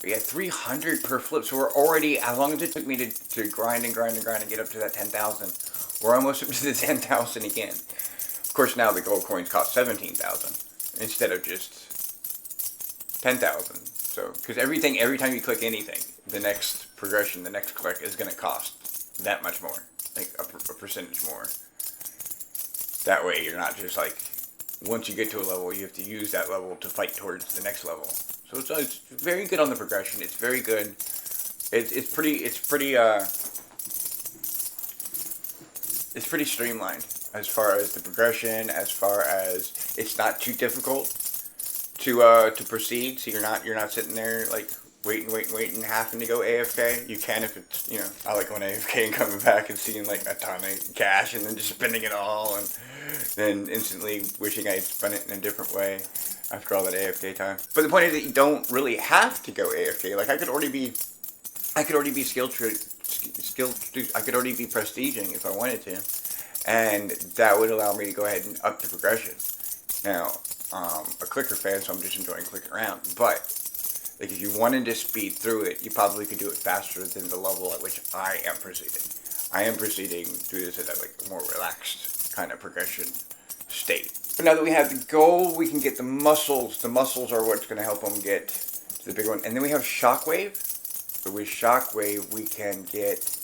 But yeah, 300 per flip. So we're already, as long as it took me to grind and grind and grind and get up to that 10,000, we're almost up to the 10,000 again. Of course, now the gold coins cost 17,000 instead of just 10,000. So, because every time you click anything, the next progression, the next click is going to cost that much more, like a percentage more. That way, you're not just like, once you get to a level, you have to use that level to fight towards the next level. So it's very good on the progression. It's very good. It's pretty streamlined as far as the progression, as far as it's not too difficult to proceed. So you're not sitting there like waiting, having to go AFK. You can if it's, I like going AFK and coming back and seeing like a ton of cash and then just spending it all and then instantly wishing I'd spent it in a different way after all that AFK time. But the point is that you don't really have to go AFK. Like I could already be I could already be prestiging if I wanted to, and that would allow me to go ahead and up the progression. Now, a clicker fan, so I'm just enjoying clicking around, but like if you wanted to speed through it, you probably could do it faster than the level at which I am proceeding. I am proceeding through this at like a more relaxed kind of progression state. But now that we have the goal, we can get the muscles. The muscles are what's going to help them get to the big one. And then we have Shockwave. So with Shockwave, we can get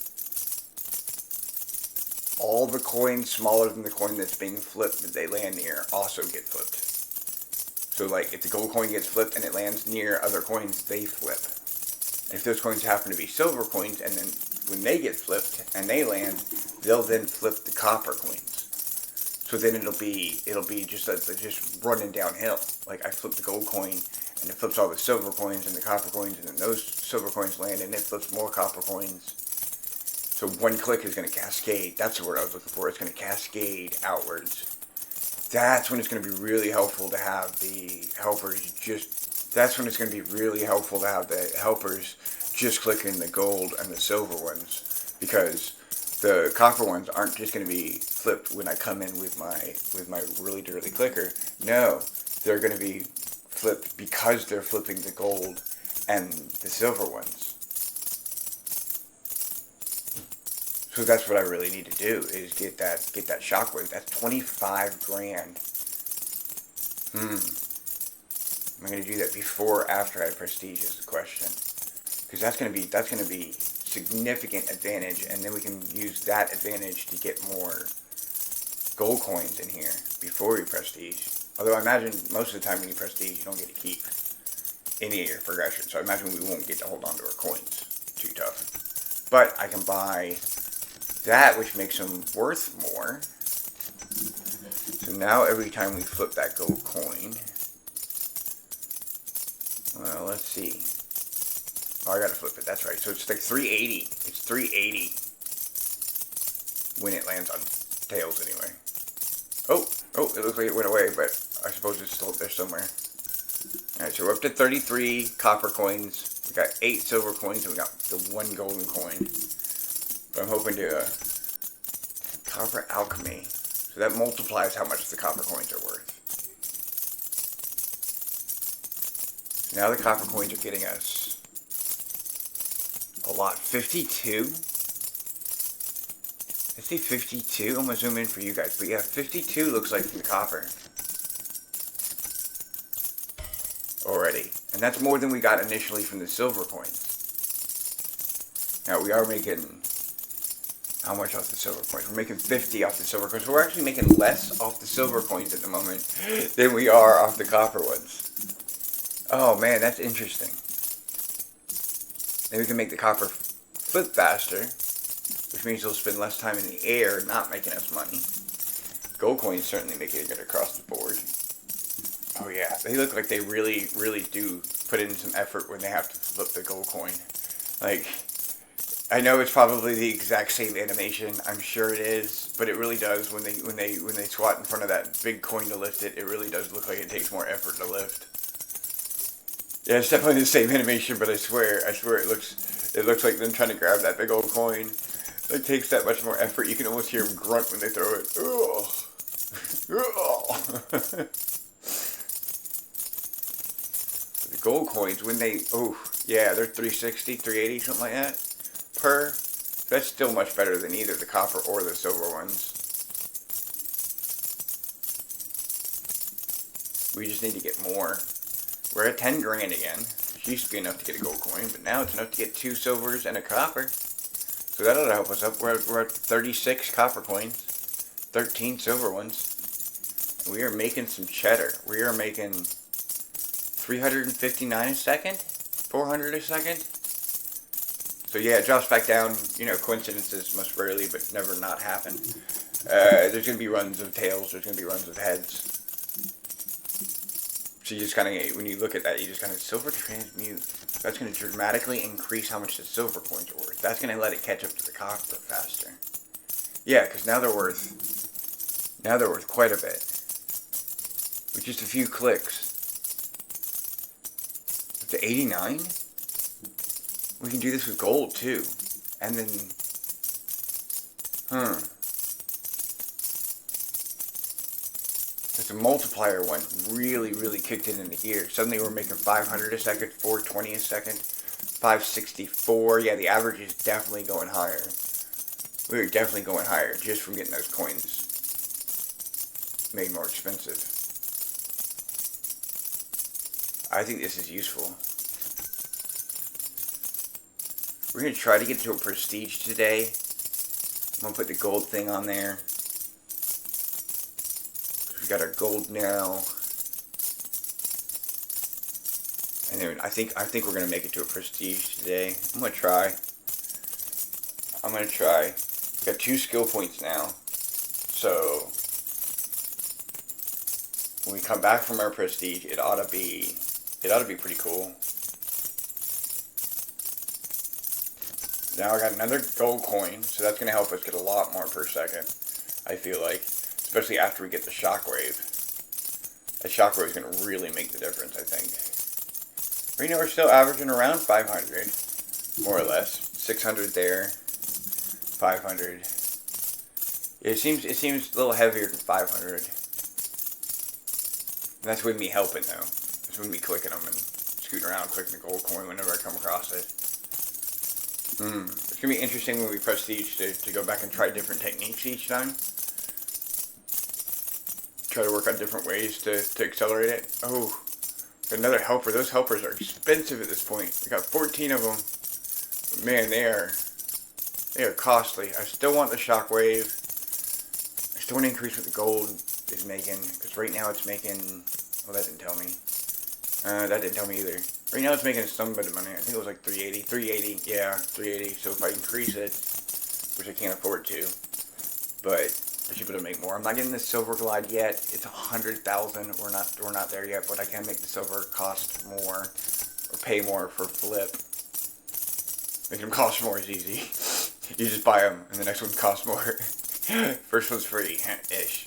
all the coins smaller than the coin that's being flipped that they land near also get flipped. So like if the gold coin gets flipped and it lands near other coins, they flip. And if those coins happen to be silver coins, and then when they get flipped and they land, they'll then flip the copper coins. So then it'll be just running downhill. Like I flip the gold coin and it flips all the silver coins and the copper coins, and then those silver coins land and it flips more copper coins. So one click is going to cascade. That's the word I was looking for. It's going to cascade outwards. That's when it's going to be really helpful to have the helpers that's when it's going to be really helpful to have the helpers just clicking the gold and the silver ones, because the copper ones aren't just going to be flipped when I come in with my really dirty clicker. No, they're going to be flipped because they're flipping the gold and the silver ones. So that's what I really need to do, is get that Shockwave. That's 25 grand. Am I going to do that before or after I prestige is the question. Because that's going to be significant advantage, and then we can use that advantage to get more gold coins in here before we prestige. Although I imagine most of the time when you prestige, you don't get to keep any of your progression. So I imagine we won't get to hold on to our coins too tough. But I can buy that, which makes them worth more. So now every time we flip that gold coin, well, let's see. Oh, I gotta flip it. That's right. So it's like 380. It's 380 when it lands on tails, anyway. Oh, it looks like it went away, but I suppose it's still there somewhere. Alright, so we're up to 33 copper coins. We got 8 silver coins, and we got the 1 golden coin. But I'm hoping to copper alchemy. So that multiplies how much the copper coins are worth. So now the copper coins are getting us a lot. 52? Let's see, 52. I'm going to zoom in for you guys. But yeah, 52 looks like from the copper. Already. And that's more than we got initially from the silver coins. Now, we are making... how much off the silver coins? We're making 50 off the silver coins. So we're actually making less off the silver coins at the moment than we are off the copper ones. Oh man, that's interesting. Maybe we can make the copper flip faster, which means we'll spend less time in the air not making us money. Gold coins certainly make it good across the board. Oh yeah, they look like they really, really do put in some effort when they have to flip the gold coin. Like, I know it's probably the exact same animation. I'm sure it is, but it really does when they squat in front of that big coin to lift it. It really does look like it takes more effort to lift. Yeah, it's definitely the same animation, but I swear it looks like them trying to grab that big old coin. It takes that much more effort. You can almost hear them grunt when they throw it. The gold coins, when they Yeah, they're 360, 380, something like that per. That's still much better than either the copper or the silver ones. We just need to get more. We're at 10 grand again. It used to be enough to get a gold coin, but now it's enough to get 2 silvers and a copper. So that ought to help us up. We're at 36 copper coins, 13 silver ones. We are making some cheddar. We are making 359 a second, 400 a second. So yeah, it drops back down. You know, coincidences must rarely, but never not happen. There's going to be runs of tails. There's going to be runs of heads. So you just kind of, when you look at that, you just kind of silver transmute. That's going to dramatically increase how much the silver coins are worth. That's going to let it catch up to the copper faster. Yeah, because now they're worth quite a bit. With just a few clicks. Up to 89? We can do this with gold too. And then, the multiplier one really kicked it into gear. Suddenly we're making 500 a second, 420 a second, 564. Yeah, the average is definitely going higher. We are definitely going higher just from getting those coins made more expensive. I think this is useful. We're going to try to get to a prestige today. I'm going to put the gold thing on there. We got our gold now. And then I think we're going to make it to a prestige today. I'm going to try. We got 2 skill points now. So when we come back from our prestige, it ought to be pretty cool. Now I got another gold coin, so that's going to help us get a lot more per second, I feel like. Especially after we get the shockwave. That shockwave is going to really make the difference, I think. Right now we're still averaging around 500, more or less. 600 there, 500. It seems a little heavier than 500. And that's with me helping though. That's with me clicking them and scooting around, clicking the gold coin whenever I come across it. It's going to be interesting when we prestige to go back and try different techniques each time. Try to work on different ways to accelerate it. Oh, another helper. Those helpers are expensive at this point. We got 14 of them. But man, they are costly. I still want the shockwave. I still want to increase what the gold is making. Because right now it's making... Well, that didn't tell me. That didn't tell me either. Right now it's making some bit of money. I think it was like 380. 380. Yeah, 380. So if I increase it, which I can't afford to, but I should be able to make more. I'm not getting the silver glide yet. It's 100,000. We're not there yet, but I can make the silver cost more or pay more for flip. Making them cost more is easy. You just buy them, and the next one costs more. First one's free, ish.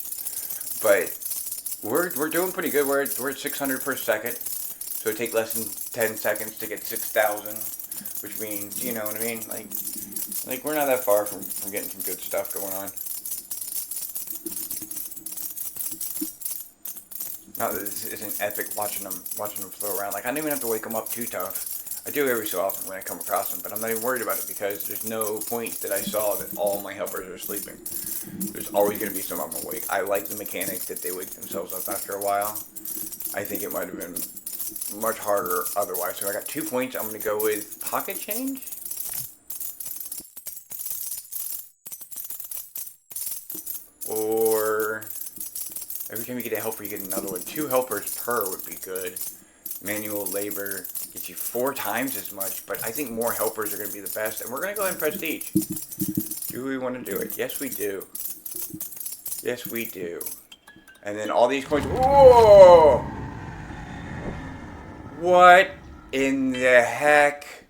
But we're doing pretty good. We're at 600 per second, so it takes less than 10 seconds to get 6,000, which means, you know what I mean. Like we're not that far from getting some good stuff going on. Not that this isn't epic watching them flow around. Like I don't even have to wake them up too tough. I do every so often when I come across them, but I'm not even worried about it because there's no point that I saw that all my helpers are sleeping. There's always going to be some of them awake. I like the mechanic that they wake themselves up after a while. I think it might have been much harder otherwise. So I got 2 points. I'm going to go with pocket change. Or every time you get a helper, you get another one. 2 helpers per would be good. Manual labor gets you 4 times as much, but I think more helpers are going to be the best. And we're going to go ahead and prestige. Do we want to do it? Yes, we do. Yes, we do. And then all these coins. Whoa! What in the heck?